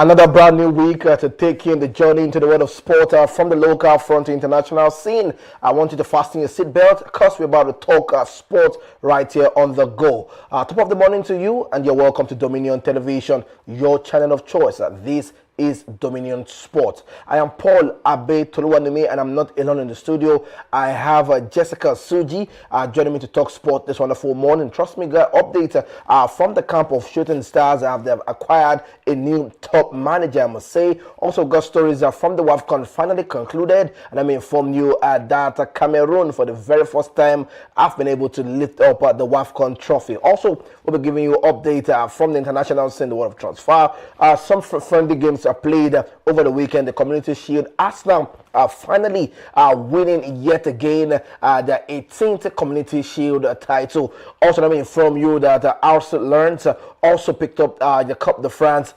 Another brand new week to take you in the journey into the world of sport from the local front to international scene. I want you to fasten your seatbelt because we're about to talk sport right here on the go. Top of the morning to you, and you're welcome to Dominion Television, your channel of choice. This is Dominion Sport. I am Paul Abe Toluwanumi, and I'm not alone in the studio. I have Jessica Suji joining me to talk sport this wonderful morning. Trust me, guys, update from the camp of Shooting Stars. They've acquired a new top manager, I must say. Also got stories from the WAFCON finally concluded, and let me inform you that Cameroon, for the very first time, have been able to lift up the WAFCON trophy. Also, we'll be giving you update from the international scene, the world of transfer. Some friendly games are played over the weekend. The Community Shield, Arsenal finally winning yet again the 18th Community Shield title. Also, let me inform you that Arsenal Lens also picked up the Coupe de France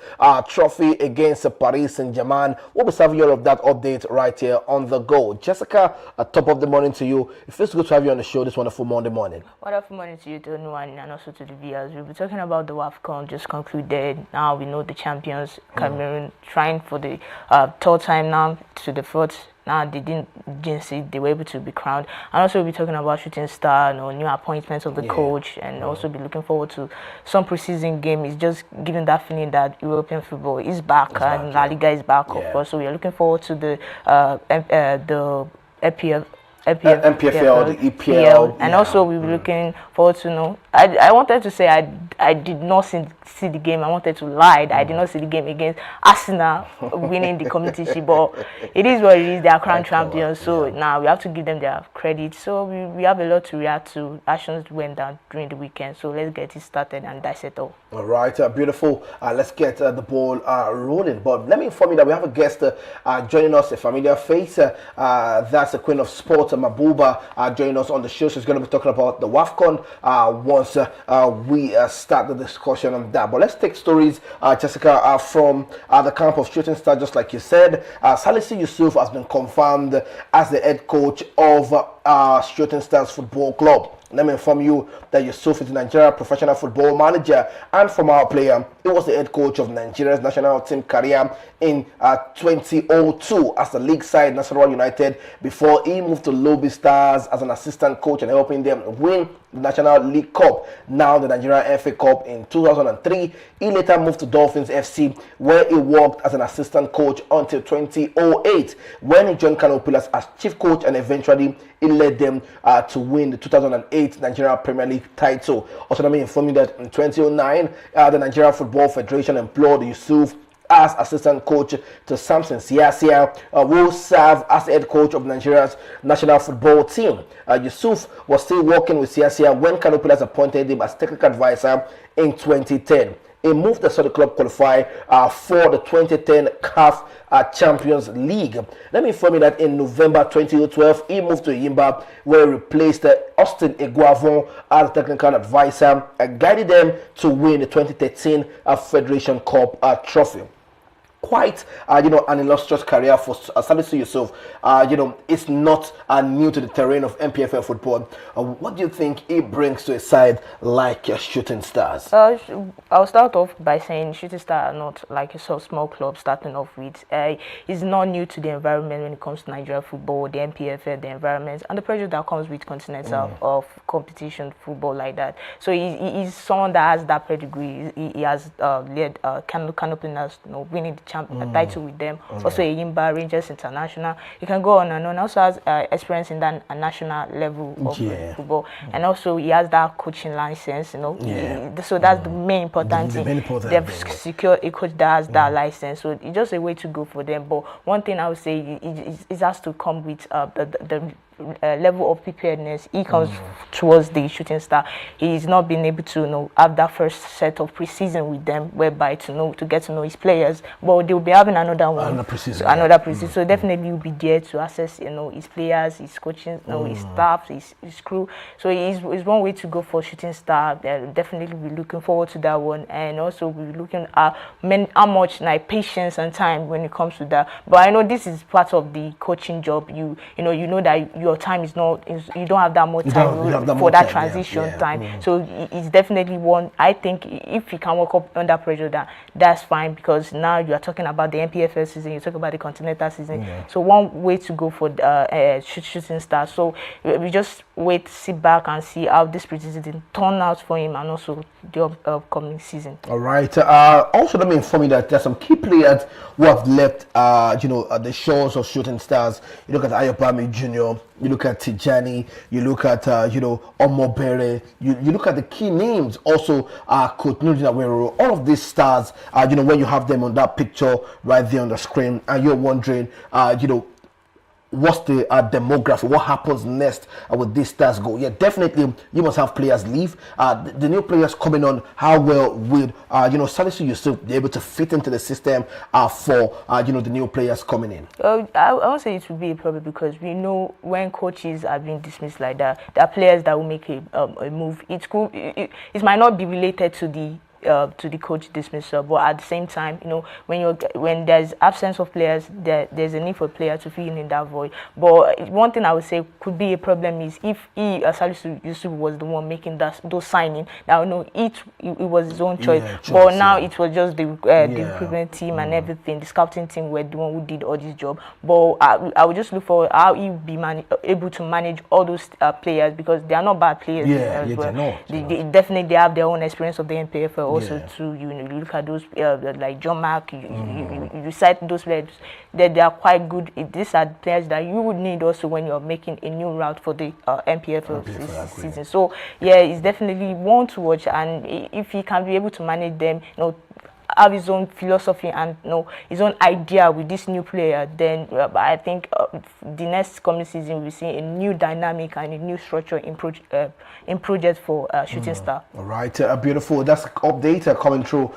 trophy against Paris Saint-Germain. We'll be serving you all of that update right here on the go. Jessica, top of the morning to you. It feels good to have you on the show this wonderful Monday morning. Wonderful morning to you, Tony, and also to the viewers. We'll be talking about the WAFCON just concluded. Now we know the champions, Cameroon, trying for the third time now to the fourth. Now they didn't see they were able to be crowned, and also we'll be talking about Shooting Star, new appointments of the coach, and also be looking forward to some preseason game. It's just giving that feeling that European football is back and La Liga is back, of course. So we are looking forward to the EPL, MPFL, the EPL, and also we'll be looking forward to I wanted to say I did not see the game. I wanted to lie. I did not see the game against Arsenal winning the Community Shield, but it is what it is. They are crowned champions, so now we have to give them their credit. So we have a lot to react to. Actions went down during the weekend, so let's get it started and dissect all. All right, beautiful. Let's get the ball rolling. But let me inform you that we have a guest joining us, a familiar face. That's the Queen of Sport, Mabuba, joining us on the show. She's going to be talking about the WAFCON once we start the discussion on that. But let's take stories, Jessica, from the camp of Shooting Star, just like you said. Salisu Yusuf has been confirmed as the head coach of Shooting Stars Football Club. Let me inform you that Yusuf is a Nigeria professional football manager and former player. He was the head coach of Nigeria's national team career in 2002 as the league side Nasarawa United before he moved to Lobby Stars as an assistant coach and helping them win the National League Cup, now the Nigeria FA Cup in 2003. He later moved to Dolphins FC where he worked as an assistant coach until 2008 when he joined Kano Pillars as chief coach, and eventually he led them to win the 2008 Nigeria Premier League title. Also, let me inform you that in 2009 the Nigeria Football Federation employed Yusuf as assistant coach to Samson Siasia, who served as head coach of Nigeria's national football team. Yusuf was still working with Siasia when Kano Pillars appointed him as technical advisor in 2010. He moved the Saudi club qualify for the 2010 CAF Champions League. Let me inform you that in November 2012, he moved to Yimba, where he replaced Austin Iguavon as technical advisor and guided them to win the 2013 Federation Cup trophy. Quite, an illustrious career for Salisu Yusuf. It's not new to the terrain of MPFL football. What do you think he brings to a side like Shooting Stars? I'll start off by saying Shooting Stars are not like a small club starting off with. He's not new to the environment when it comes to Nigeria football, the MPFL, the environment, and the pressure that comes with continental of competition football like that. So he's someone that has that pedigree. He has led Kano Pillars, winning the title with them. Also Yimba, Rangers International. You can go on and on. Also has experience in that national level of football, and also he has that coaching license. So that's the main important thing. They've secured a coach that has that license. So it's just a way to go for them. But one thing I would say it has to come with the level of preparedness. He comes towards the Shooting Star. He's not been able to have that first set of preseason with them, whereby to get to know his players. But they'll be having another one, another preseason. So definitely he'll be there to assess his players, his coaching, his staff, his crew. So it's one way to go for Shooting Star. They'll definitely be looking forward to that one, and also we'll be looking at how much patience and time when it comes to that. But I know this is part of the coaching job. You know that you your time is not, you don't have that much You time don't have that for more that time, yeah, transition yeah. time. So it's definitely one. I think if you can work up under pressure, that's fine, because now you are talking about the NPFL season, you talk about the continental season. So one way to go for Shooting Stars. So we just wait, sit back and see how this preseason turn out for him, and also the upcoming season. All right. Also, let me inform you that there's some key players who have left, the shores of Shooting Stars. You look at Ayobami Jr., you look at Tijani, you look at, Omobere, you look at the key names, also Coach Nudin Awero. All of these stars, when you have them on that picture right there on the screen, and you're wondering, what's the demography, what happens next with these stars go. Yeah, definitely you must have players leave. The new players coming on, how well will Salisu Yusuf be able to fit into the system for the new players coming in? I won't say it will be a problem, because we know when coaches are being dismissed like that, there are players that will make a move. It might not be related to the coach dismissal, but at the same time, when there's absence of players, there's a need for a player to fill in that void. But one thing I would say could be a problem is if Salisu Yusuf was the one making those signings. Now, it was his own choice, but now it was just the recruitment team and everything. The scouting team were the one who did all this job. But I would just look for how he will be able to manage all those players, because they are not bad players. They're not. They definitely have their own experience of the NPFL. Also, too, you look at those like John Mark, you cite those players that they are quite good. These are players that you would need also when you're making a new route for the NPFL season. So yeah, it's definitely one to watch, and if he can be able to manage them, have his own philosophy and his own idea with this new player, then I think the next coming season we'll see a new dynamic and a new structure in project for Shooting Star. All right, beautiful. That's update coming through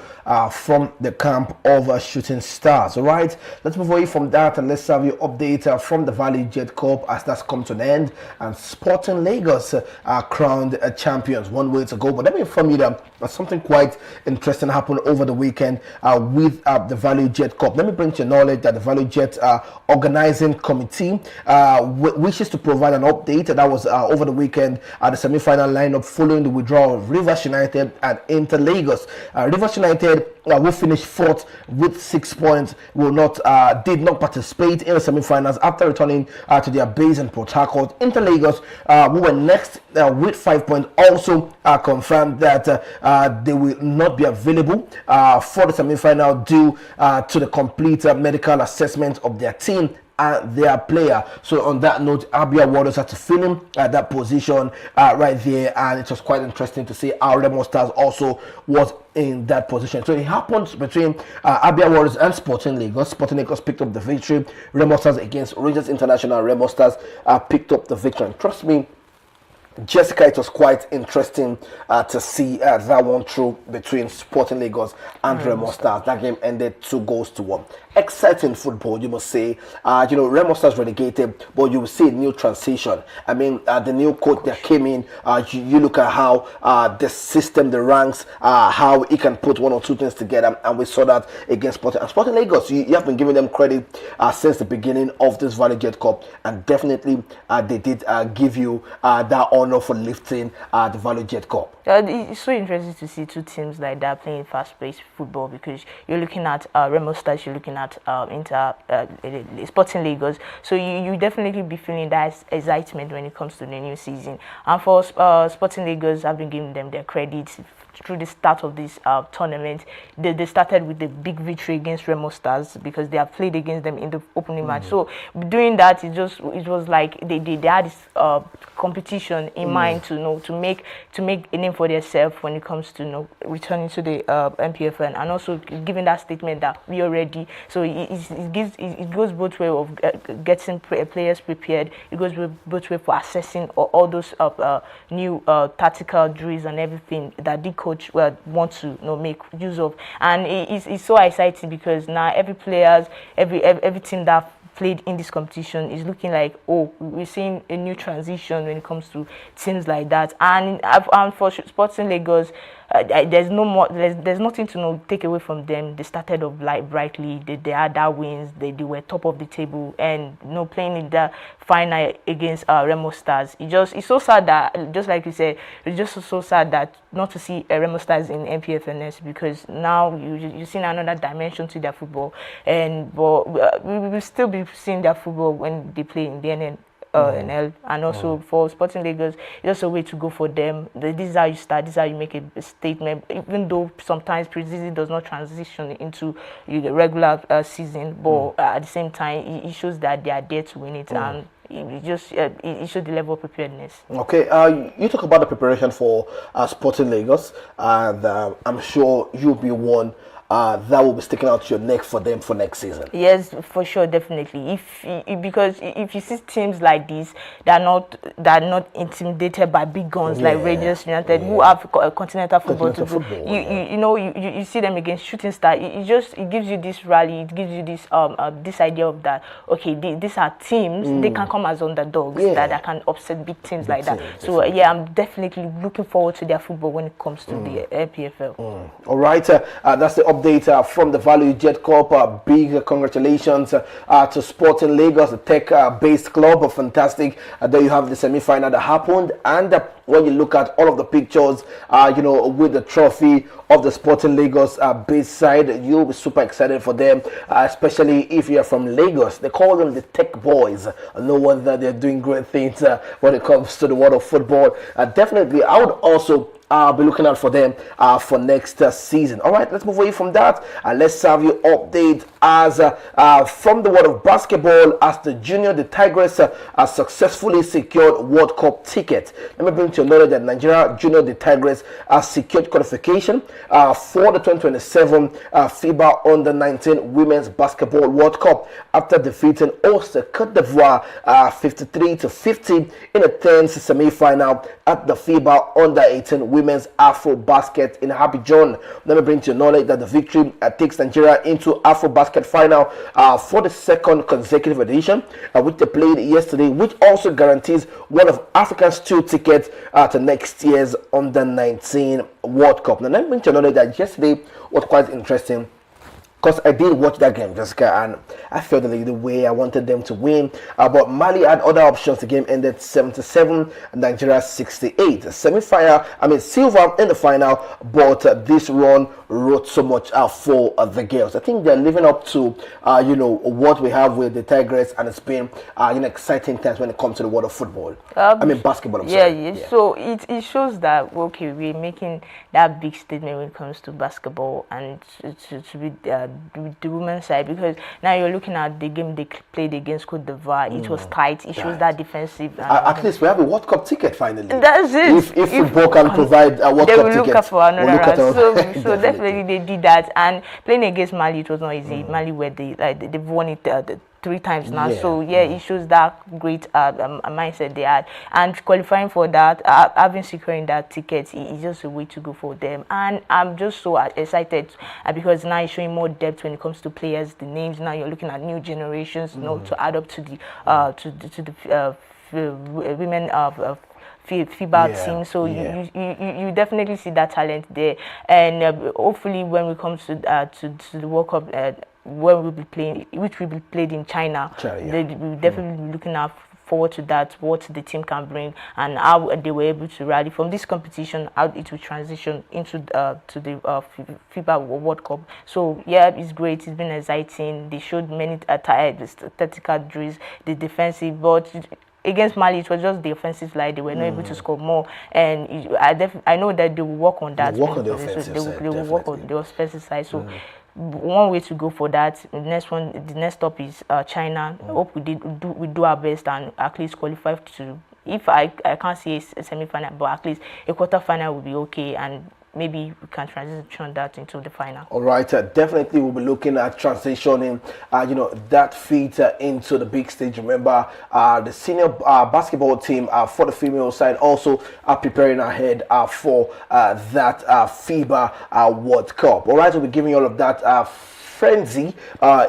from the camp of Shooting Stars. All right, let's move away from that and let's have your update from the Valley Jet Cup as that's come to an end, and Sporting Lagos are crowned champions. 1 way to go, but let me inform you that something quite interesting happened over the weekend with the Valley Jet Cup. Let me bring to your knowledge that the Valley Jet organizing committee wishes to provide an update. That was over the weekend at the semi-final lineup following the withdrawal of Rivers United and Inter Lagos. Rivers United will finish fourth with 6 points. Did not participate in the semi-finals after returning to their base in Port Harcourt. Inter Lagos, who were next with 5 points, also confirmed that they will not be available for the semi-final due to the complete medical assessment of their team and their player. So on that note, Abia Warriors had to fill in that position right there, and it was quite interesting to see how Remo Stars also was in that position. So it happens between Abia Warriors and Sporting Lagos. Sporting Lagos picked up the victory. Remo Stars against Rangers International. Remo Stars picked up the victory. And trust me, Jessica, it was quite interesting to see that one through between Sporting Lagos and Remo Stars. That game ended 2-1. Exciting football, you must say. Remo Stars relegated, but you will see a new transition. I mean, the new coach that came in, you look at how the system, the ranks, how he can put one or two things together, and we saw that against Sporting Lagos. You have been giving them credit since the beginning of this Valley Jet Cup, and definitely they did give you that honor for lifting the Valley Jet Cup. It's so interesting to see two teams like that playing fast-paced football, because you're looking at Remo Stars, you're looking at Sporting Lagos. So you definitely be feeling that excitement when it comes to the new season. And for Sporting Lagos, I've been giving them their credit through the start of this tournament. They started with the big victory against Remo Stars, because they have played against them in the opening match. So doing that, it was like they had this competition in mind to make a name for themselves when it comes to returning to the NPFL, and also giving that statement that we are ready. So it goes both ways of getting players prepared. It goes both ways for assessing all those new tactical drills and everything that the coach want to make use of. And it's so exciting, because now every team that played in this competition is looking like, we're seeing a new transition when it comes to teams like that. And for Sporting Lagos, there's no more. There's nothing to take away from them. They started off like brightly. They had that wins. They were top of the table, and playing in the final against Remo Stars. It's so sad that, just like you said, it's just so sad that not to see Remo Stars in MPFNS, because now you've seen another dimension to their football, but we will still be seeing their football when they play in the NL, and also for Sporting Lagos, it's also a way to go for them. This is how you start. This is how you make a statement. Even though sometimes pre-season does not transition into the regular season, but at the same time, it shows that they are there to win it, and it shows the level of preparedness. Okay, you talk about the preparation for Sporting Lagos, and I'm sure you'll be one that will be sticking out your neck for them for next season. Yes, for sure, definitely. Because if you see teams like this that are not intimidated by big guns like Rangers United, who have continental football to do, you see them against Shooting Star. It gives you this rally. It gives you this idea of that. Okay, these are teams. They can come as underdogs that can upset big teams like that. So I'm definitely looking forward to their football when it comes to the LPFL. All right, that's the update from the Value Jet Cup. Big congratulations to Sporting Lagos, the tech-based club. Fantastic. There you have the semi-final that happened, and when you look at all of the pictures, with the trophy of the Sporting Lagos base side, you'll be super excited for them, especially if you're from Lagos. They call them the tech boys. No wonder they're doing great things when it comes to the world of football. Definitely, I would also be looking out for them for next season. All right, let's move away from that and let's have you update as from the world of basketball, as the Tigress has successfully secured World Cup ticket. Let me bring to your knowledge that Nigeria Junior the Tigress has secured qualification for the 2027 FIBA Under-19 Women's Basketball World Cup after defeating host Cote d'Ivoire 53-50 in a tense semi-final at the FIBA Under-18 Women's Afro Basket in Abidjan. Let me bring to your knowledge that the victory takes Nigeria into Afro Basket final for the second consecutive edition, which they played yesterday, which also guarantees one of Africa's 2 tickets to next year's Under-19 World Cup. Now, let me bring to your knowledge that yesterday was quite interesting, because I did watch that game, Jessica, and I felt the way I wanted them to win. But Mali had other options. The game ended 77, Nigeria 68. Silver in the final, but this run wrote so much for the girls. I think they're living up to what we have with the Tigress, and it's been exciting times when it comes to the world of football. Basketball. So it shows that we're making that big statement when it comes to basketball and to be the women's side, because now you're looking at the game they played against Cote d'Ivoire. It was tight. It shows that defensive. At least we have a World Cup ticket finally. That's it. If football can provide a World Cup ticket, they will look for another round. So definitely they did that. And playing against Mali, it was not easy. Mali, where they've won it 3 times now. So it shows that great mindset they had, and qualifying for that, having securing that ticket is just a way to go for them. And I'm just so excited because now it's showing more depth when it comes to players, the names. Now you're looking at new generations, to add up to the women of FIBA team. So you definitely see that talent there, and hopefully when we come to the World Cup, where we'll be playing, which will be played in China, we'll definitely be looking forward to that, what the team can bring, and how they were able to rally from this competition, how it will transition into to the FIBA World Cup. So it's great. It's been exciting. They showed many tactical drills, the defensive, but against Mali, it was just the offensive line. They were not able to score more, and I know that they will work on that. They will work on the offensive side. So one way to go for that. The next stop is China. Hope we do our best and at least qualify to. If I can't see a semi-final, but at least a quarter-final will be okay, and maybe we can transition that into the final. All right, definitely we'll be looking at transitioning, that feat into the big stage. Remember, the senior basketball team for the female side also are preparing ahead for that FIBA World Cup. All right, we'll be giving you all of that frenzy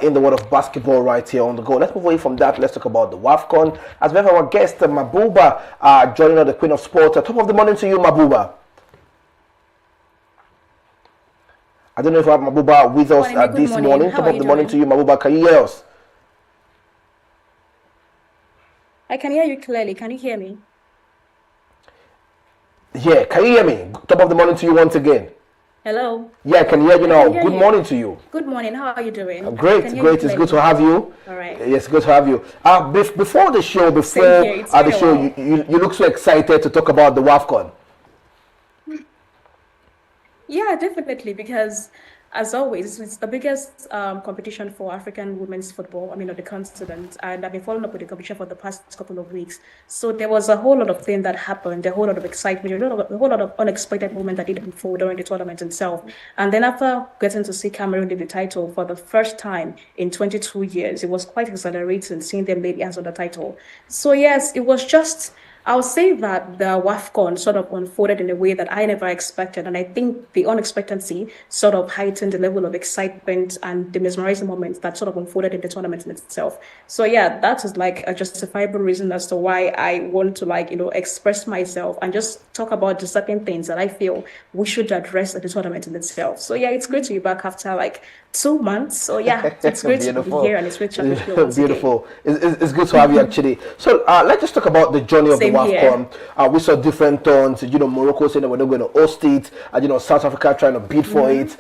in the world of basketball right here on the go. Let's move away from that. Let's talk about the WAFCON. As we have our guest, Mabuba, joining us, the Queen of Sport. Top of the morning to you, Mabuba. I don't know if we have Mabuba with us Morning, good this morning. morning. How Top are of you the morning to doing? you, Mabuba. Can you hear us? I can hear you clearly. Can you hear me? Yeah, can you hear me? Top of the morning to you once again. Hello? Yeah, I can hear you I can now. hear Good you. morning to you. Good morning. How are you doing? I can Great, hear you great. It's good to clearly. have you. All right. Yes, good to have you. Before the show, Same here. It's been the a show, while. you look so excited to talk about the WAFCON. Yeah, definitely, because as always, it's the biggest competition for African women's football, I mean, on the continent. And I've been following up with the competition for the past couple of weeks. So there was a whole lot of things that happened, a whole lot of excitement, a whole lot of unexpected moments that did unfold during the tournament itself. And then after getting to see Cameroon lead the title for the first time in 22 years, it was quite exhilarating seeing them lay hands on the title. So yes, it was just I'll say that the WAFCON sort of unfolded in a way that I never expected. And I think the unexpectancy sort of heightened the level of excitement and the mesmerizing moments that sort of unfolded in the tournament in itself. So yeah, that is like a justifiable reason as to why I want to express myself and just talk about the certain things that I feel we should address at the tournament in itself. So yeah, it's great to be back after like 2 months. So yeah, it's great to be Beautiful. here and it's great to chat with you once again. Beautiful. It's good to have you actually. So let's just talk about the journey of the Same here. WAFCON. We saw different turns. Morocco saying that we're not going to host it. South Africa trying to bid for it.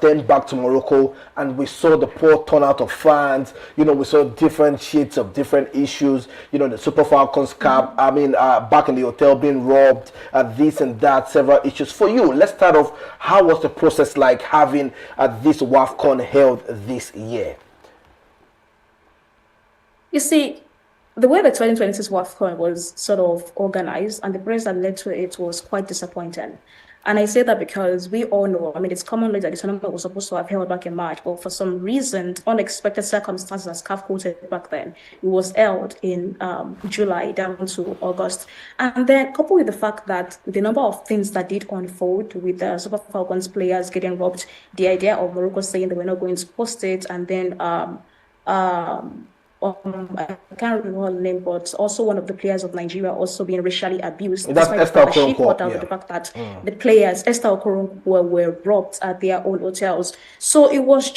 Then back to Morocco, and we saw the poor turnout of fans. We saw different shades of different issues. The Super Falcons cap. I mean, back in the hotel being robbed. This and that. Several issues. For you, let's start off. How was the process like having this WAFCON held this year? You see, the way the 2026 WAFCON was sort of organized and the press that led to it was quite disappointing. And I say that because we all know, I mean, it's commonly that the tournament was supposed to have held back in March, but for some reason, unexpected circumstances, as CAF quoted back then, it was held in July down to August. And then coupled with the fact that the number of things that did unfold with the Super Falcons players getting robbed, the idea of Morocco saying they were not going to post it, and then I can't remember her name, but also one of the players of Nigeria also being racially abused, That's despite the Esther fact that she Okoronkwo. caught out with Yeah. the fact that the players, Esther Okoronkwo, were robbed at their own hotels. So it was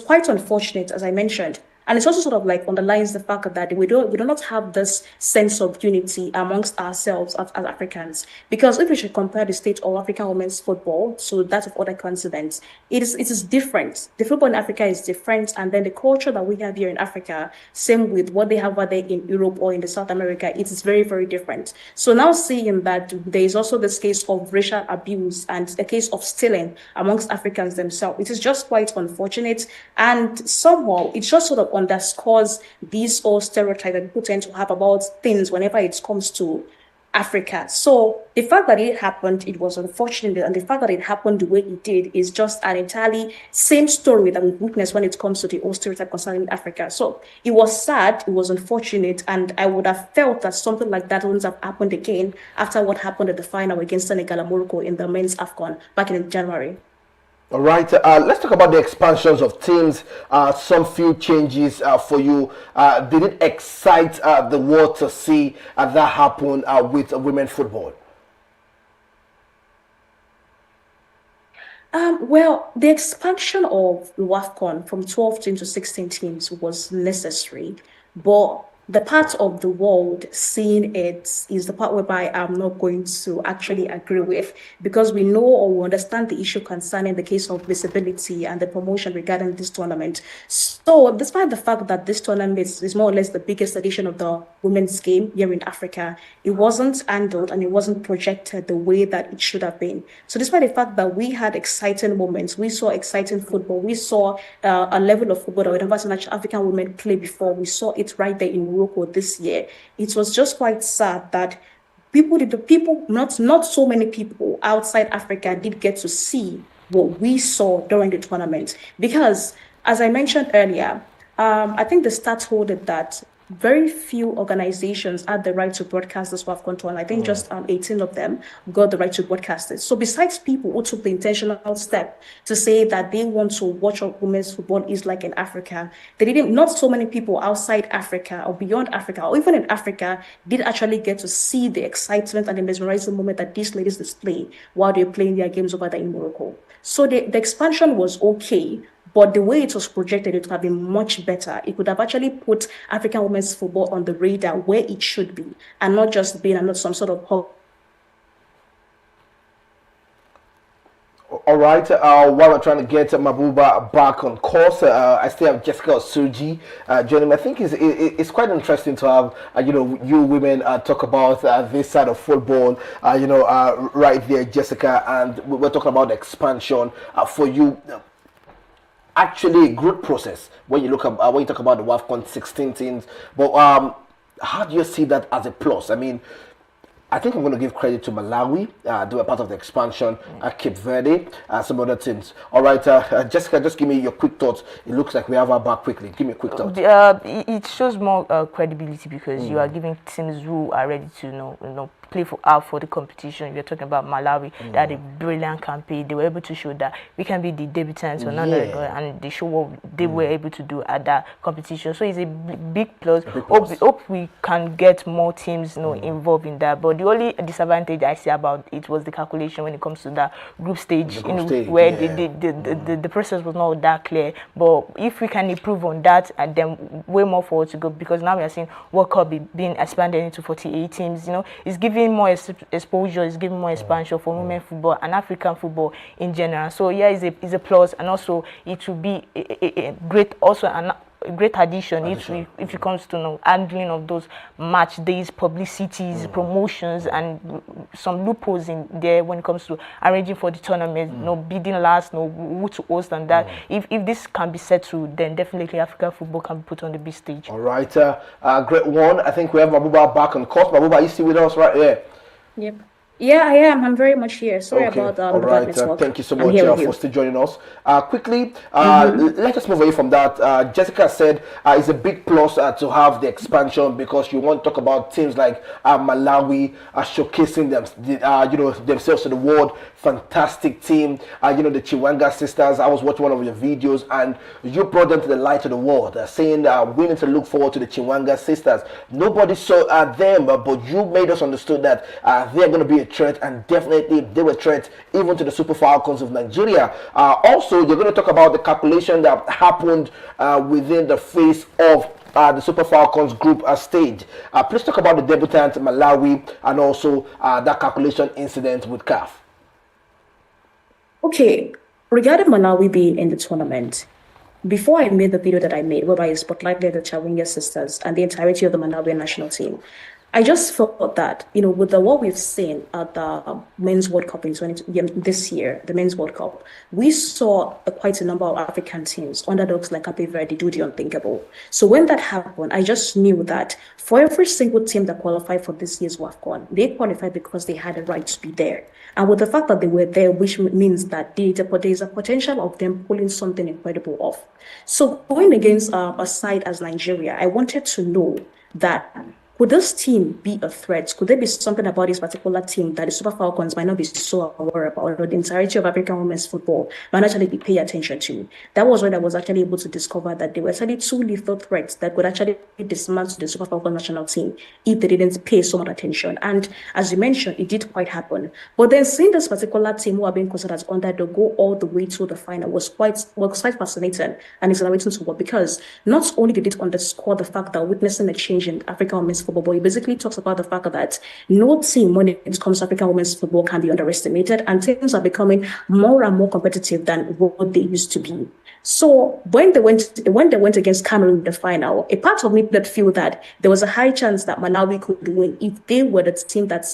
quite unfortunate, as I mentioned. And it's also sort of like underlines the fact that we do not have this sense of unity amongst ourselves as Africans. Because if we should compare the state of African women's football to that of other continents, it is different. The football in Africa is different, and then the culture that we have here in Africa, same with what they have over there in Europe or in the South America, it is very, very different. So now seeing that there is also this case of racial abuse and the case of stealing amongst Africans themselves, it is just quite unfortunate. And somehow it just sort of underscores these old stereotypes that people tend to have about things whenever it comes to Africa. So the fact that it happened, it was unfortunate, and the fact that it happened the way it did is just an entirely same story that we witness when it comes to the old stereotype concerning Africa. So it was sad, it was unfortunate, and I would have felt that something like that wouldn't have happened again after what happened at the final against Senegal and Morocco in the men's AFCON back in January. All right, let's talk about the expansions of teams. Some few changes for you. Did it excite the world to see that happen with women football? Well, the expansion of WAFCON from 12 teams to 16 teams was necessary, but the part of the world seeing it is the part whereby I'm not going to actually agree with, because we know or we understand the issue concerning the case of visibility and the promotion regarding this tournament. So, despite the fact that this tournament is more or less the biggest edition of the women's game here in Africa, it wasn't handled and it wasn't projected the way that it should have been. So, despite the fact that we had exciting moments, we saw exciting football, we saw a level of football that we never seen African women play before. We saw it right there in Morocco this year. It was just quite sad that not so many people outside Africa did get to see what we saw during the tournament. Because, as I mentioned earlier, I think the stats hold it that very few organizations had the right to broadcast this WAFCON tournament. I think just 18 of them got the right to broadcast it. So besides people who took the intentional step to say that they want to watch what women's football is like in Africa, not so many people outside Africa or beyond Africa or even in Africa did actually get to see the excitement and the mesmerizing moment that these ladies display while they're playing their games over there in Morocco. So the expansion was okay, but the way it was projected, it would have been much better. It could have actually put African women's football on the radar where it should be, and not just being some sort of All right, while we're trying to get Mabuba back on course, I still have Jessica Osuji joining me. I think it's quite interesting to have, you women talk about this side of football, right there, Jessica, and we're talking about expansion for you. Actually, a good process when you look at when you talk about the WAFCON 16 teams. But how do you see that as a plus? I mean, I think I'm going to give credit to Malawi. They were part of the expansion. Cape Verde, some other teams. All right, Jessica, just give me your quick thoughts. It looks like we have her back quickly. Give me a quick thought. It shows more credibility because you are giving teams who are ready to play out for the competition. You're talking about Malawi. They had a brilliant campaign. They were able to show that we can be the debutants and they show what they were able to do at that competition. So it's a big plus. Hope we can get more teams involved in that. But the only disadvantage I see about it was the calculation when it comes to the group stage, where the process was not that clear. But if we can improve on that, and then way more forward to go, because now we are seeing World Cup being expanded into 48 teams. It's giving more exposure, it's giving more expansion for women football and African football in general. So it's a plus, and also it will be a great addition if it comes to handling of those match days, publicities, promotions, and some loopholes in there when it comes to arranging for the tournament, bidding last, who to host and that. If this can be settled, then definitely African football can be put on the big stage. All right, great one. I think we have Mabuba back on course. Mabuba, are you still with us right there? Yep. Yeah, I am. I'm very much here. Sorry about all right. Thank you so much for still joining us. Quickly, let us move away from that. Jessica said it's a big plus to have the expansion because you want to talk about teams like Malawi showcasing themselves to the world. Fantastic team. The Chiwanga sisters. I was watching one of your videos and you brought them to the light of the world, saying we need to look forward to the Chiwanga sisters. Nobody saw them, but you made us understood that they're going to be a threat, and definitely they were a threat even to the Super Falcons of Nigeria. Also, you're going to talk about the calculation that happened within the face of the Super Falcons group stage. Please talk about the debutant Malawi and also that calculation incident with CAF. Okay, regarding Malawi being in the tournament, before I made the video that I made, whereby I spotlighted the Chawinga sisters and the entirety of the Malawi national team, I just felt that, with what we've seen at the Men's World Cup this year, the Men's World Cup, we saw quite a number of African teams, underdogs like Cape Verde, do the unthinkable. So when that happened, I just knew that for every single team that qualified for this year's WAFCON, they qualified because they had a right to be there. And with the fact that they were there, which means that there's a potential of them pulling something incredible off. So going against a side as Nigeria, I wanted to know that, would this team be a threat? Could there be something about this particular team that the Super Falcons might not be so aware about, or the entirety of African women's football might actually be paying attention to? That was when I was actually able to discover that there were actually two lethal threats that could actually dismantle the Super Falcons national team if they didn't pay so much attention. And as you mentioned, it did quite happen. But then seeing this particular team who are being considered as underdog go all the way to the final was quite fascinating and exhilarating to watch, because not only did it underscore the fact that witnessing a change in African women's football, but it basically talks about the fact that no team, when it comes to African women's football, can be underestimated, and teams are becoming more and more competitive than what they used to be. So when they went against Cameroon in the final, a part of me did feel that there was a high chance that Malawi could win if they were the team that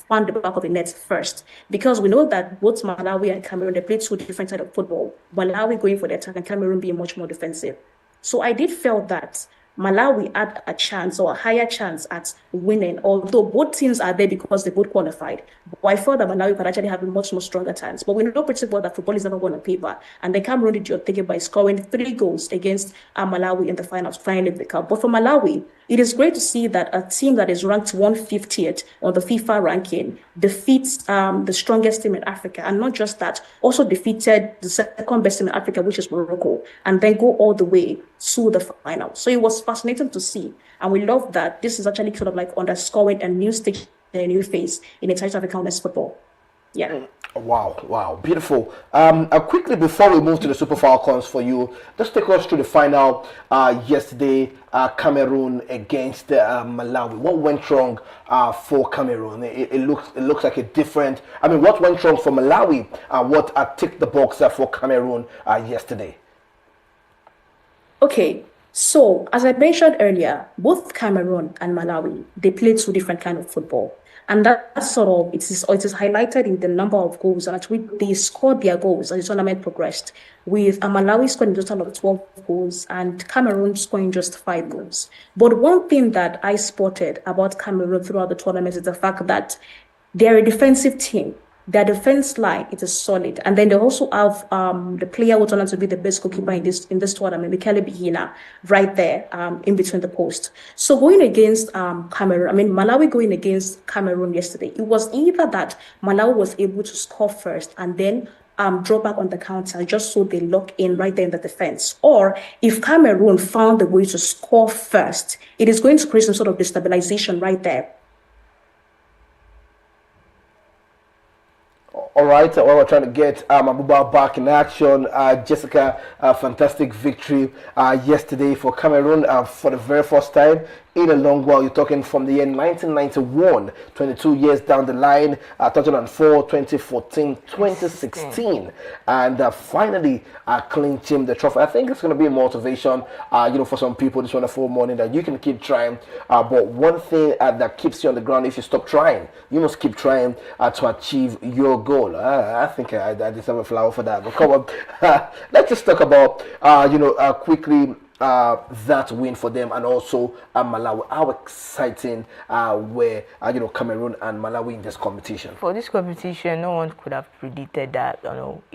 found the back of the net first, because we know that both Malawi and Cameroon, they play two different types of football. Malawi going for the attack and Cameroon being much more defensive. So I did feel that Malawi had a chance, or a higher chance, at winning, although both teams are there because they both qualified. But I felt that Malawi could actually have a much more stronger chance. But we know pretty well that football is never going on paper. And the Cameroon did your thing by scoring 3 goals against Malawi in the finals, finally the cup. But for Malawi, it is great to see that a team that is ranked 150th on the FIFA ranking defeats the strongest team in Africa. And not just that, also defeated the second best team in Africa, which is Morocco, and then go all the way to the final. So it was fascinating to see. And we love that this is actually sort of like underscoring a new stage, a new phase in entire African women's football. Yeah. Wow, beautiful. Quickly before we move to the Super Falcons for you, just take us through the final yesterday, Cameroon against Malawi. What went wrong for Cameroon? It looks like a different. I mean, what went wrong for Malawi? What ticked the box for Cameroon yesterday? Okay, so as I mentioned earlier, both Cameroon and Malawi, they play two different kind of football. And that's sort of, it is highlighted in the number of goals at which they scored their goals as the tournament progressed, with Malawi scoring a total of 12 goals and Cameroon scoring just 5 goals. But one thing that I spotted about Cameroon throughout the tournament is the fact that they're a defensive team. Their defense line, it is solid. And then they also have the player who turned out to be the best goalkeeper in this tournament, Michele Bihina, right there in between the posts. So going against Malawi going against Cameroon yesterday, it was either that Malawi was able to score first and then draw back on the counter just so they lock in right there in the defense. Or if Cameroon found the way to score first, it is going to create some sort of destabilization right there. All right, well, we're trying to get Mabuba back in action. Jessica, fantastic victory yesterday for Cameroon for the very first time in a long while. You're talking from the year 1991, 22 years down the line, 2004, 2014, 2016, and finally clinching the trophy. I think it's going to be a motivation, for some people this wonderful morning that you can keep trying. But one thing that keeps you on the ground, if you stop trying, you must keep trying to achieve your goal. I think I deserve a flower for that. But come on, let's just talk about, quickly that win for them, and also Malawi. How exciting were Cameroon and Malawi in this competition? For this competition, no one could have predicted that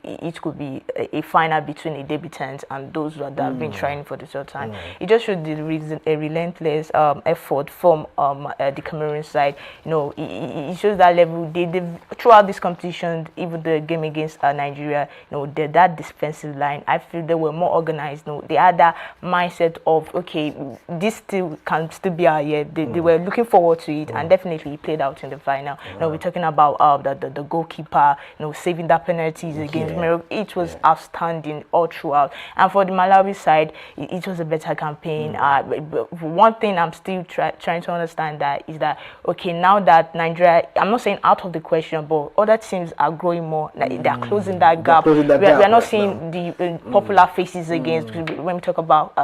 it could be a final between a debutant and those that have been trying for the third time. It just showed a relentless effort from the Cameroon side. It shows that level. They throughout this competition, even the game against Nigeria, that defensive line, I feel they were more organized. They had that mindset of, okay, this can still be our year. They were looking forward to it, and definitely it played out in the final. We're talking about the goalkeeper, saving that penalties against Morocco. It was outstanding all throughout. And for the Malawi side, it was a better campaign. One thing I'm still trying to understand that is that, okay, now that Nigeria, I'm not saying out of the question, but other teams are growing more. Like, they're closing that gap. We are not seeing the popular faces against, when we talk about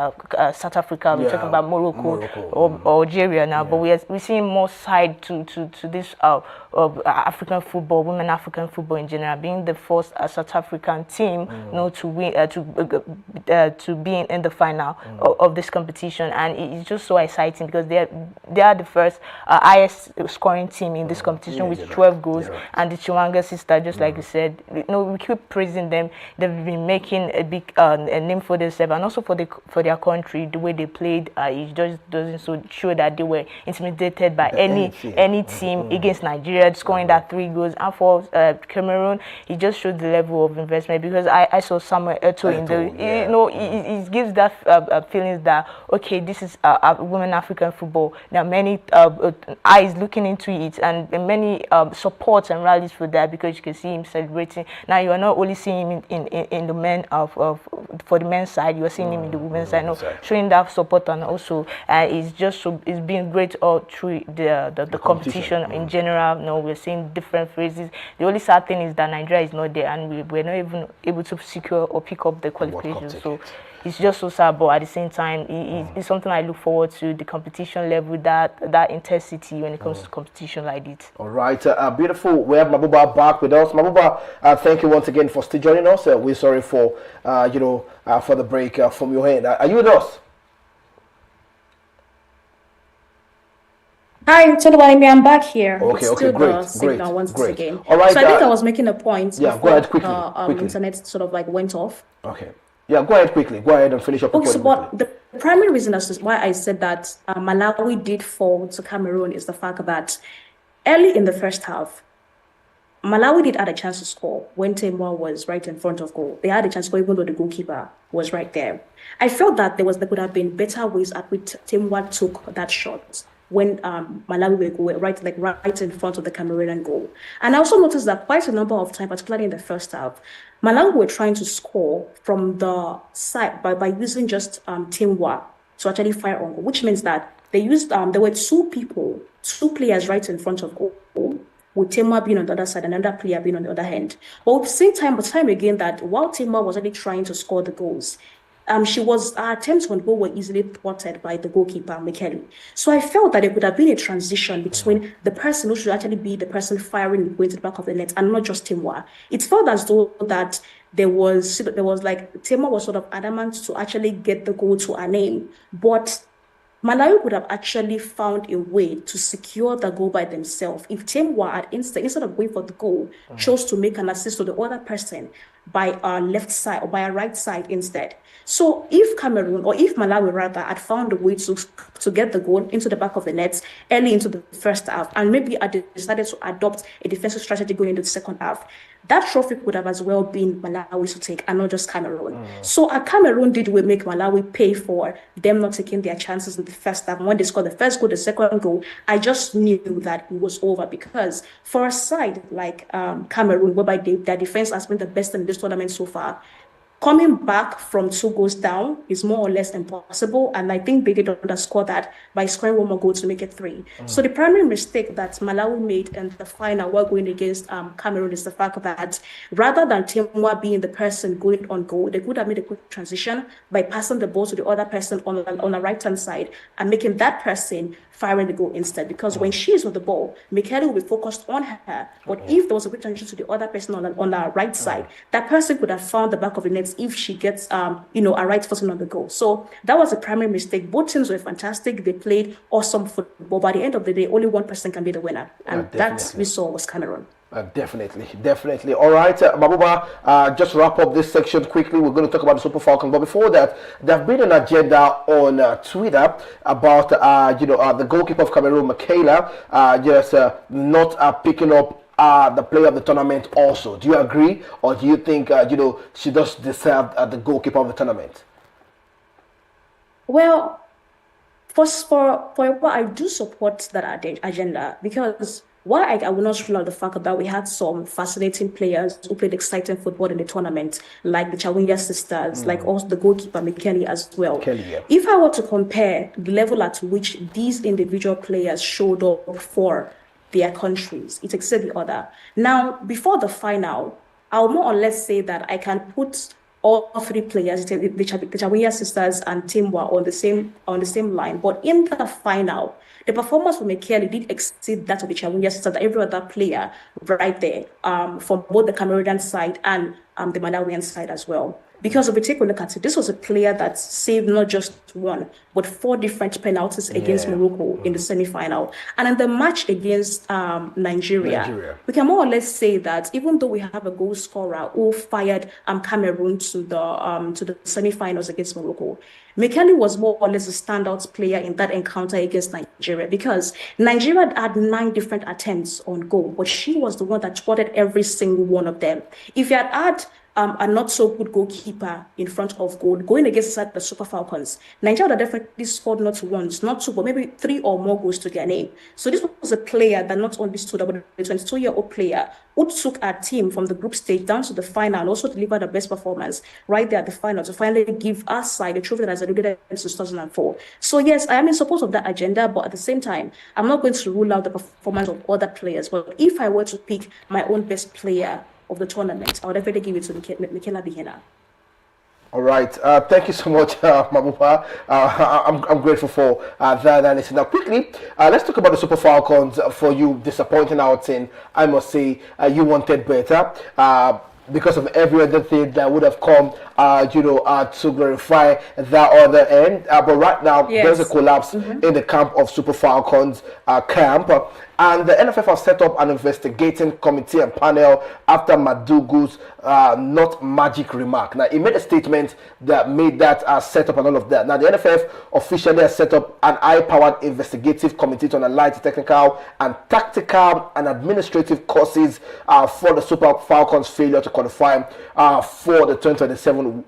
South Africa, we talk about Morocco or Algeria now, but we're seeing more side to this African football, women African football in general, being the first South African team to win to be in the final of this competition, and it's just so exciting because they are the first highest scoring team in this competition with 12 goals, and the Chiwanga sister, just like you said, we keep praising them. They've been making a big a name for themselves, and also for their country. The way they played, it just doesn't show that they were intimidated by any team against Nigeria, scoring that 3 goals. And for Cameroon, it just showed the level of investment, because I saw Samuel Eto'o in the, it gives that feelings that, okay, this is women African football. There are many eyes looking into it, and many supports and rallies for that, because you can see him celebrating. Now you are not only seeing him in the men for the men's side, you are seeing him in the women's side, showing that support, and also it's been great all through the competition in general. We're seeing different phases. The only sad thing is that Nigeria is not there, and we're not even able to secure or pick up the qualification. So it's just so sad, but at the same time, it's something I look forward to, the competition level, that intensity when it comes to competition like this. All right, beautiful. We have Mabuba back with us. Mabuba, thank you once again for still joining us. We're sorry for for the break from your end. Are you with us? Hi, Tolawalemi, I'm back here. Okay, great. Once again. All right. So I think I was making a point go ahead quickly. Internet sort of like went off. Okay. Yeah, go ahead quickly. Go ahead and finish up your Okay, so point but quickly. the primary reason as to why I said that Malawi did fall to Cameroon is the fact that early in the first half, Malawi did had a chance to score when Temwa was right in front of goal. They had a chance to score even though the goalkeeper was right there. I felt that there could have been better ways at which Temwa took that shot when Malawi were right in front of the Cameroonian goal. And I also noticed that quite a number of times, particularly in the first half, Malawi were trying to score from the side by using just Temwa to actually fire on goal, which means that they used there were two players right in front of goal, with Temwa being on the other side and another player being on the other hand. But we've seen time again that while Temwa was actually trying to score the goals, her attempts on goal were easily thwarted by the goalkeeper, Michele. So I felt that there could have been a transition between the person who should actually be the person firing going to the back of the net and not just Temwa. It felt as though that there was like Temwa was sort of adamant to actually get the goal to her name, but Malawi would have actually found a way to secure the goal by themselves if Temwa had instead of going for the goal, chose to make an assist to the other person by our left side or by our right side instead. So if Cameroon, or if Malawi rather, had found a way to get the goal into the back of the net early into the first half, and maybe had decided to adopt a defensive strategy going into the second half, that trophy would have as well been Malawi to take and not just Cameroon. So Cameroon did make Malawi pay for them not taking their chances in the first half. When they scored the first goal, the second goal, I just knew that it was over, because for a side like Cameroon, whereby their defense has been the best in this tournament so far, coming back from 2 goals down is more or less impossible, and I think they did underscore that by scoring one more goal to make it 3. So the primary mistake that Malawi made in the final while going against Cameroon is the fact that rather than Temwa being the person going on goal, they could have made a quick transition by passing the ball to the other person on the right-hand side and making that person firing the goal instead. Because when she is with the ball, Michele will be focused on her. But if there was a quick transition to the other person on the right side, that person could have found the back of the net if she gets a right footing on the goal. So that was a primary mistake. Both teams were fantastic. They played awesome football. By the end of the day, only one person can be the winner, and that we saw was Cameroon. Definitely. All right, Mabuba, just wrap up this section quickly. We're going to talk about the Super Falcons, but before that, there have been an agenda on Twitter about the goalkeeper of Cameroon, Michaela, not picking up the player of the tournament. Also, do you agree, or do you think she does deserve the goalkeeper of the tournament? Well, first, for what I do support that agenda, because why I will not rule out the fact that we had some fascinating players who played exciting football in the tournament, like the Chawinga sisters, like also the goalkeeper Michele as well. If I were to compare the level at which these individual players showed up for their countries, it exceeds the other. Now, before the final, I'll more or less say that I can put all 3 players, the Chawinga sisters and Temwa, on the same line. But in the final, the performance from Michele did exceed that of the Chawinga sisters, every other player right there, from both the Cameroonian side and the Malawian side as well. Because if we take a look at it, this was a player that saved not just 1, but 4 different penalties against Morocco in the semi-final. And in the match against Nigeria, we can more or less say that even though we have a goal scorer who fired Cameroon to the semi-finals against Morocco, Michele was more or less a standout player in that encounter against Nigeria, because Nigeria had 9 different attempts on goal, but she was the one that spotted every single one of them. If you had a not so good goalkeeper in front of goal going against the Super Falcons, Nigeria would have definitely scored not once, not 2, but maybe 3 or more goals to their name. So this was a player that not only stood up, but a 22-year-old player who took our team from the group stage down to the final and also delivered the best performance right there at the final to finally give our side a trophy that has eluded since 2004. So yes, I am in support of that agenda, but at the same time, I'm not going to rule out the performance of other players. But if I were to pick my own best player of the tournament, I would definitely give it to Michaela Bihena. All right. Thank you so much, Mabuba. I'm grateful for that. Now, quickly, let's talk about the Super Falcons. For you, disappointing outing. I must say, you wanted better. because of every other thing that would have come, to glorify that other end. But right now, there's a Yes. collapse in the camp of Super Falcons camp. And the NFF have set up an investigating committee and panel after Madugu's not magic remark. Now, he made a statement that made that set up and all of that. Now, the NFF officially has set up an high-powered investigative committee to analyze the technical and tactical and administrative causes for the Super Falcons' failure to qualify for the 2027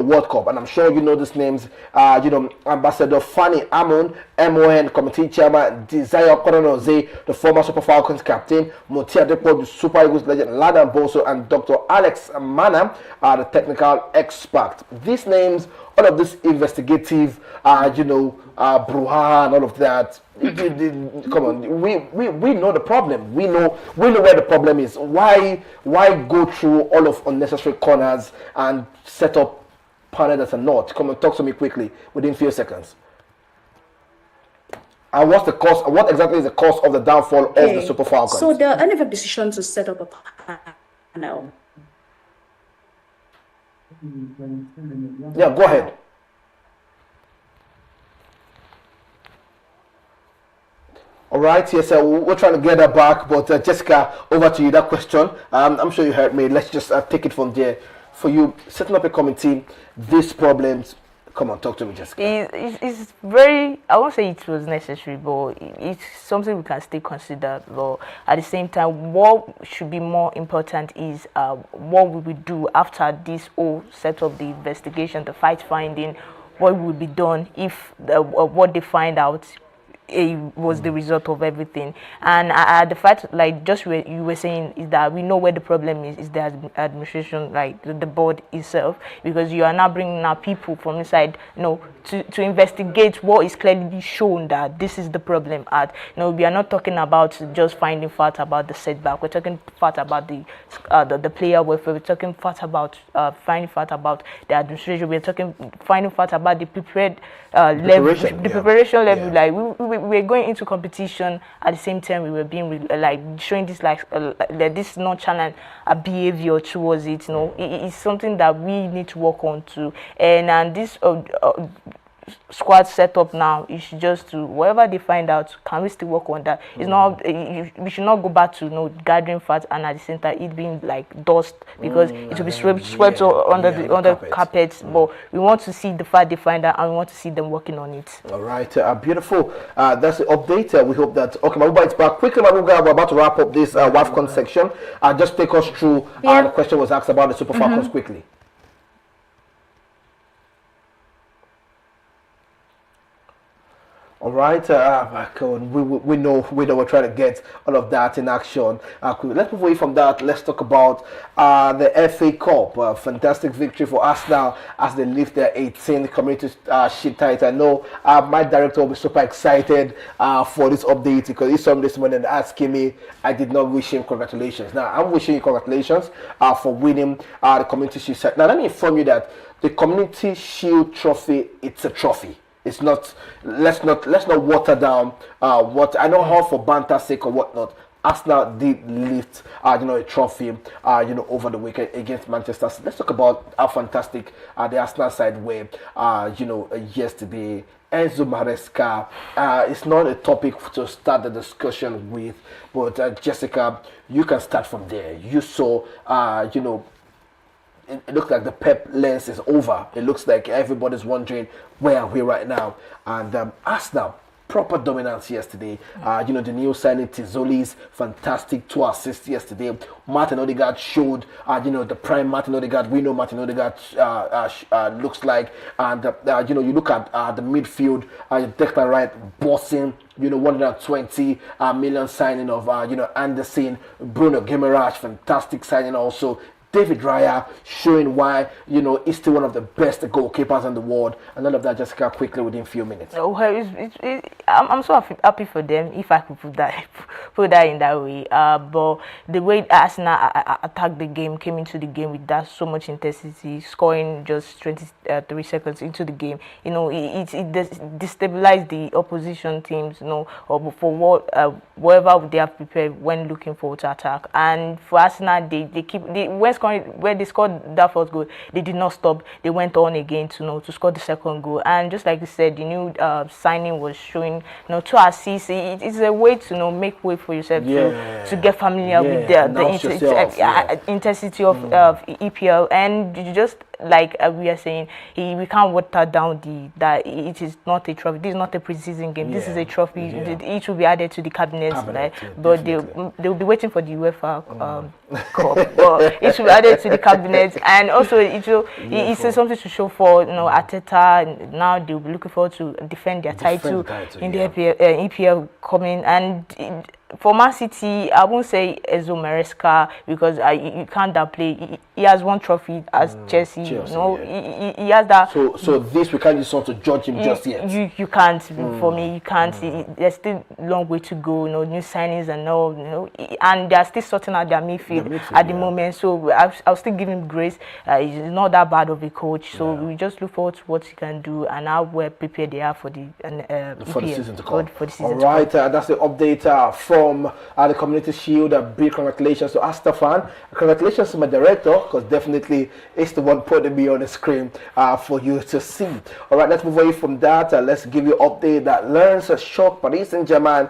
World Cup. And I'm sure you know these names. Ambassador Fanny Amon, MON Committee Chairman, Desire Kononoze, the former Super Falcons captain, Motia Depo, the Super Eagles legend, Ladan Boso, and Dr. Alex Mana, the technical expert. These names, all of this investigative, brouhaha and all of that. Come on, we know the problem. We know where the problem is. Why go through all of unnecessary corners and set up panel that's a not? Come on, talk to me quickly within few seconds. And what's the cause? What exactly is the cause of the downfall of the Super Falcons? So the NFF decision to set up a panel. Yeah, go ahead. All right, yes, we're trying to get that back, but Jessica, over to you. That question, I'm sure you heard me. Let's just take it from there. For you, setting up a committee, these problems. Come on, talk to me, Jessica. It's very, I won't say it was necessary, but it's something we can still consider. But at the same time, what should be more important is what we will do after this whole set of the investigation, the fact finding, what will be done if what they find out was the result of everything. And the fact, like just you were saying, is that we know where the problem is the administration, like the board itself, because you are now bringing out people from inside, to investigate what is clearly shown that this is the problem at. We are not talking about just finding fault about the setback. We're talking fault about the player welfare. We're talking fault about finding fault about the administration. We're talking finding fault about the prepared level, the preparation level. Like we were going into competition at the same time we were being showing this this nonchalant behavior towards it. It's something that we need to work on too. And this squad setup now is just to whatever they find out, can we still work on that? It's not we should not go back to gathering fat and at the same time it being like dust, because it will be swept under the carpets. But we want to see the fact they find out and we want to see them working on it. All right, beautiful. That's the update. We hope that Mabuba is back quickly. Mabuba, we're about to wrap up this WAFCON section. Just take us through the question was asked about the Super Falcons quickly. All right, we know we're trying to get all of that in action. Let's move away from that. Let's talk about the FA Cup. Fantastic victory for Arsenal as they lift their 18th Community Shield title. I know my director will be super excited for this update, because he saw me this morning asking me. I did not wish him congratulations. Now I'm wishing you congratulations for winning the Community Shield. Now let me inform you that the Community Shield trophy, it's a trophy. It's not. Let's not water down what I know how for banter's sake or whatnot. Arsenal did lift a trophy over the weekend against Manchester City. Let's talk about how fantastic the Arsenal side were yesterday. Enzo Maresca, it's not a topic to start the discussion with, but Jessica, you can start from there. You saw it looks like the Pep lens is over. It looks like everybody's wondering where are we right now. And Arsenal, proper dominance yesterday. The new signing Tizzoli's fantastic 2 assists yesterday. Martin Odegaard showed, the prime Martin Odegaard. We know Martin Odegaard looks like. And, you look at the midfield, Declan Wright bossing, 120 million signing of, Anderson, Bruno Guimaraes, fantastic signing also. David Raya showing why he's still one of the best goalkeepers in the world, and all of that just quickly within a few minutes. I'm so happy for them, if I could put that in that way. But the way Arsenal attacked the game, came into the game with that so much intensity, scoring just 23 seconds into the game, it destabilized the opposition teams, or for whatever they have prepared when looking forward to attack. And for Arsenal, they keep when when they scored that first goal, they did not stop. They went on again to score the second goal. And just like you said, the new signing was showing 2 assists. It's a way to make way for yourself to get familiar with the intensity of EPL, and you just like we are saying, we can't water down that it is not a trophy. This is not a preseason game. This is a trophy. Each will be added to the cabinet, but they'll be waiting for the UEFA Cup. But it will be added to the cabinet, and also it's something to show for Arteta. Now they'll be looking forward to defend their title in the EPL coming. And for Man City, I won't say Enzo Maresca because you can't downplay. He has one trophy as Chelsea. He has that. So this we can't just sort of judge him just yet. You can't. For me, you can't. There's still a long way to go. New signings and all. And they are still sorting out their midfield at the moment. So I'll still give him grace. He's not that bad of a coach. So we just look forward to what he can do and how well prepared they are for the season to come. All right, that's the update from the Community Shield. Big congratulations to Asta fan. Congratulations to my director, because definitely it's the one putting me on the screen for you to see. All right, let's move away from that. Let's give you an update that Lens shocked Paris Saint-Germain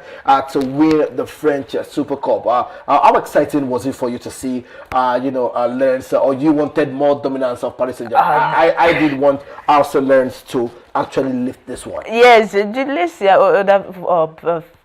to win the French Super Cup. How exciting was it for you to see, Lens, or you wanted more dominance of Paris Saint-Germain? I did want Arsenal Lens to actually lift this one. Yes, let's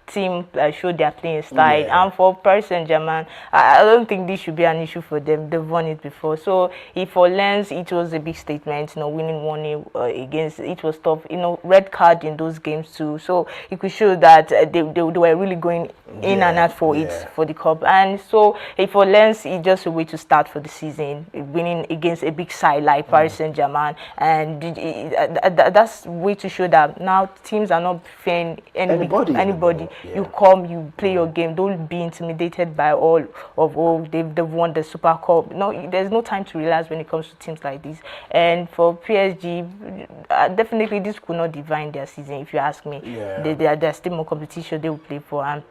team showed their playing style, and for Paris Saint-Germain, I don't think this should be an issue for them. They've won it before. So if for Lens, it was a big statement, winning 1-0 against, it was tough, red card in those games too. So it could show that they were really going in and out for it, for the cup. And so if for Lens, it's just a way to start for the season, winning against a big side like Paris Saint-Germain, and that's a way to show that now teams are not fearing anybody. You come, you play your game. Don't be intimidated by they've won the Super Cup. No, there's no time to relax when it comes to teams like this. And for PSG, definitely this could not define their season, if you ask me. There's still more competition they will play for, and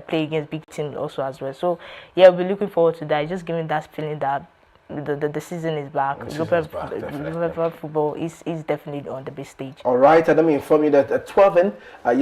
play against big teams also as well. So we'll be looking forward to that. Just giving that feeling that the season is back. European football is definitely on the big stage. All right, and let me inform you that at 12, I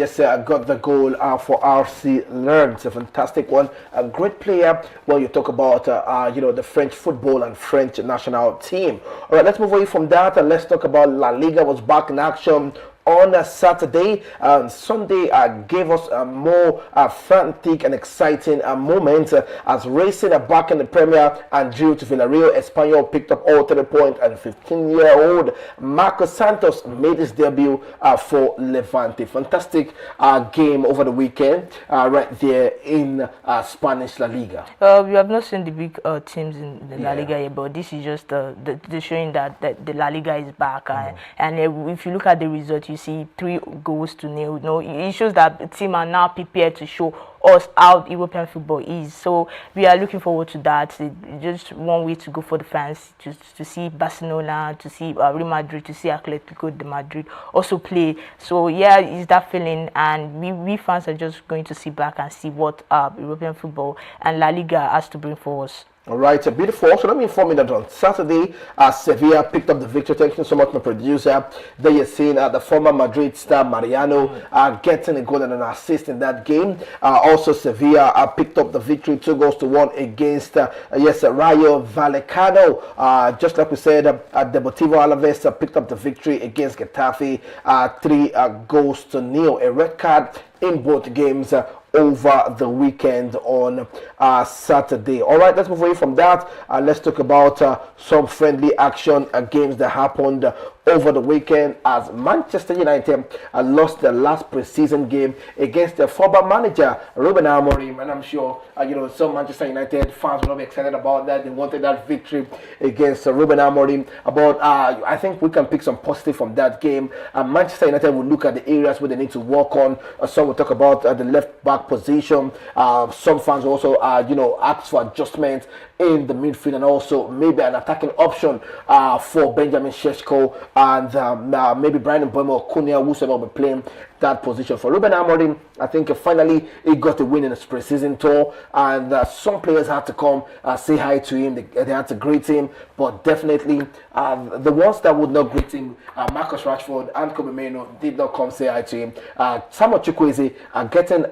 got the goal for RC Lens. It's a fantastic one, a great player. Well, you talk about the French football and French national team. All right, let's move away from that and let's talk about La Liga. Was back in action on a Saturday. Sunday gave us a more frantic and exciting moment as Racing are back in the Premier and drew to Villarreal. Espanyol picked up all 3 points, and 15-year-old Marcos Santos made his debut for Levante. Fantastic game over the weekend right there in Spanish La Liga. We have not seen the big teams in the La Liga yet, but this is just the showing that the La Liga is back. And if you look at the result, you see 3-0. It shows that the team are now prepared to show us how European football is. So we are looking forward to that. It's just one way to go for the fans to see Barcelona, to see Real Madrid, to see Atletico de Madrid also play. So it's that feeling, and we fans are just going to sit back and see what European football and La Liga has to bring for us. All right, beautiful. So let me inform you that on Saturday, Sevilla picked up the victory. Thank you so much, my producer. There you're seeing the former Madrid star Mariano getting a goal and an assist in that game. Also, Sevilla picked up the victory, 2-1 against Rayo Vallecano. Just like we said, Deportivo Alaves picked up the victory against Getafe, 3-0. A red card in both games over the weekend on Saturday. All right, let's move away from that. Let's talk about some friendly action games that happened over the weekend as Manchester United lost their last preseason game against their former manager Ruben Amorim, and I'm sure some Manchester United fans will not be excited about that. They wanted that victory against Ruben Amorim. But I think we can pick some positive from that game. Manchester United will look at the areas where they need to work on. Some will talk about the left back position. Some fans will also ask for adjustments in the midfield, and also maybe an attacking option for Benjamin Šeško and maybe Brian Mbeumo or Cunha, whosoever will be playing that position. For Ruben Amorim, I think finally he got a win in his pre-season tour, and some players had to come say hi to him. They had to greet him, but definitely the ones that would not greet him, Marcus Rashford and Kobe Mainoo, did not come say hi to him. Samuel Chukwueze getting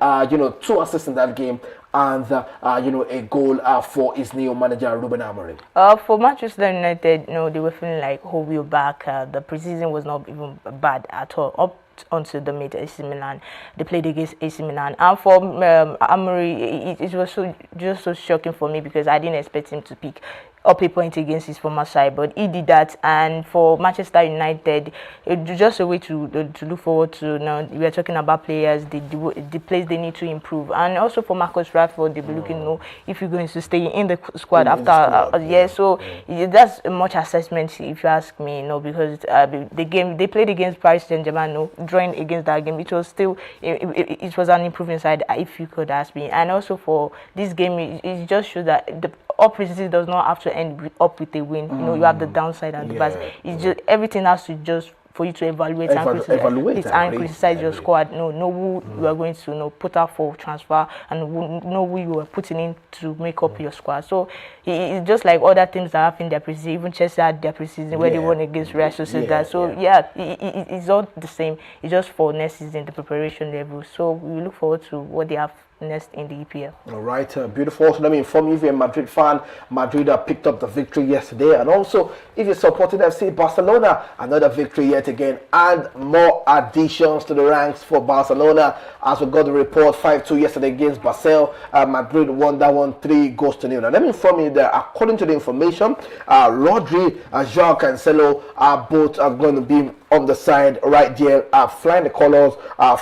2 assists in that game, and a goal for his new manager Ruben Amorim. For Manchester United, they were feeling like, oh, we're back. The preseason was not even bad at all. Up onto the meet AC Milan, they played against AC Milan, and for Amorim, it was just so shocking for me because I didn't expect him to pick up a point against his former side, but he did that. And for Manchester United, it's just a way to look forward to. Now we are talking about players, the place they need to improve, and also for Marcus Rashford, they'll be looking if you're going to stay in the squad after So that's much assessment if you ask me. Because the game they played against Paris Saint-Germain, drawing against that game, it was still it was an improving side if you could ask me. And also for this game, it just shows that the preseason does not have to end up with a win. You have the downside and the bad. It's just everything has to just for you to evaluate and criticize your squad. Know who you are going to put out for transfer, and know who you are putting in to make up your squad. So it's just like other teams that have in their preseason. Even Chelsea had their preseason where they won against Real Sociedad. So it's all the same. It's just for next season, the preparation level. So we look forward to what they have next in the EPL. All right, beautiful. So let me inform you, if you're a Madrid fan, Madrid picked up the victory yesterday, and also if you're supporting FC Barcelona, another victory yet again, and more additions to the ranks for Barcelona as we got the report 5-2 yesterday against Barcelona. Madrid won that one 3-0. Now let me inform you that according to the information, Rodri and João Cancelo are both going to be on the side right there, flying the colors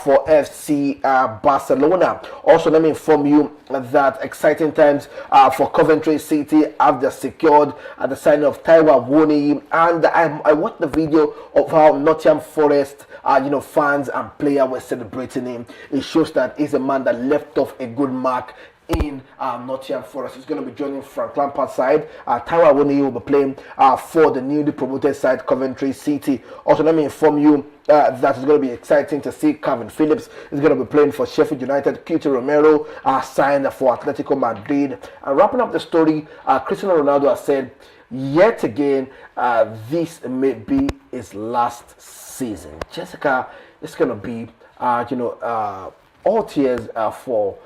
for FC Barcelona. Also, let me inform you that exciting times for Coventry City after secured the signing of Taiwo Awoniyi, and I watched the video of how Nottingham Forest fans and players were celebrating him. It shows that he's a man that left off a good mark in Nottingham Forest. He's going to be joining Frank Lampard's side. Taiwo Awoniyi will be playing for the newly promoted side Coventry City. Also, let me inform you that it's going to be exciting to see Calvin Phillips is going to be playing for Sheffield United. Cuti Romero signed for Atletico Madrid. And wrapping up the story, Cristiano Ronaldo has said yet again this may be his last season. Jessica, it's going to be all tears for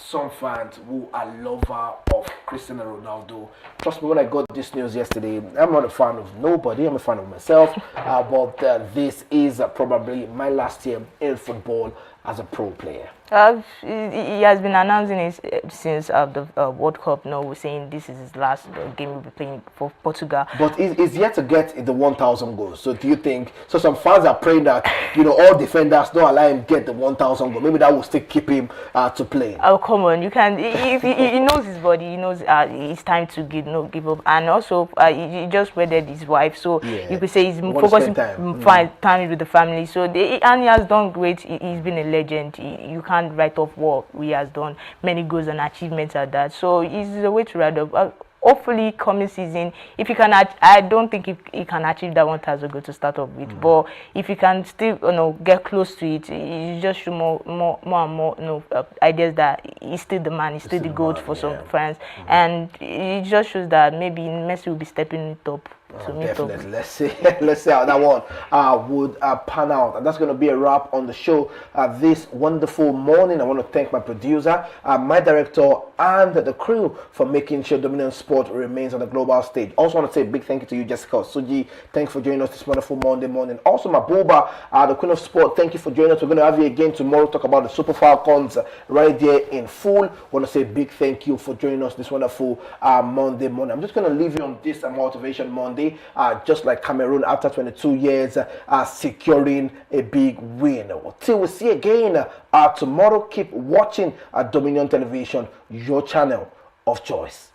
some fans who are lover of Cristiano Ronaldo. Trust me, when I got this news yesterday, I'm not a fan of nobody, I'm a fan of myself, but this is probably my last year in football as a pro player. He has been announcing it since the World Cup. We're saying this is his last game we'll be playing for Portugal. But he's yet to get the 1,000 goals. So do you think? So some fans are praying that all defenders don't allow him get the 1,000 goals. Maybe that will still keep him to play. Oh come on, you can. If he knows his body, he knows it's time to give up. And also, he just wedded his wife, so you could say he's focusing time with the family. So and he has done great. He's been a legend. You can't write off what he has done. Many goals and achievements at that. So it's a way to write up. Hopefully, coming season, if he can, I don't think he can achieve that 1,000 goals to start off with. But if he can still, get close to it, he just show more and more, ideas that he's still the man, he's still the GOAT for some fans, and it just shows that maybe Messi will be stepping it up. Definitely. Let's see how that one would pan out. And that's going to be a wrap on the show this wonderful morning. I want to thank my producer, my director, and the crew for making sure Dominion Sport remains on the global stage. Also want to say a big thank you to you, Jessica Suji. Thanks for joining us this wonderful Monday morning. Also, Mabuba, the Queen of Sport, thank you for joining us. We're going to have you again tomorrow, talk about the Super Falcons right there in full. I want to say a big thank you for joining us this wonderful Monday morning. I'm just going to leave you on this Motivation Monday. Just like Cameroon after 22 years securing a big win. Till we see again tomorrow, keep watching Dominion Television, your channel of choice.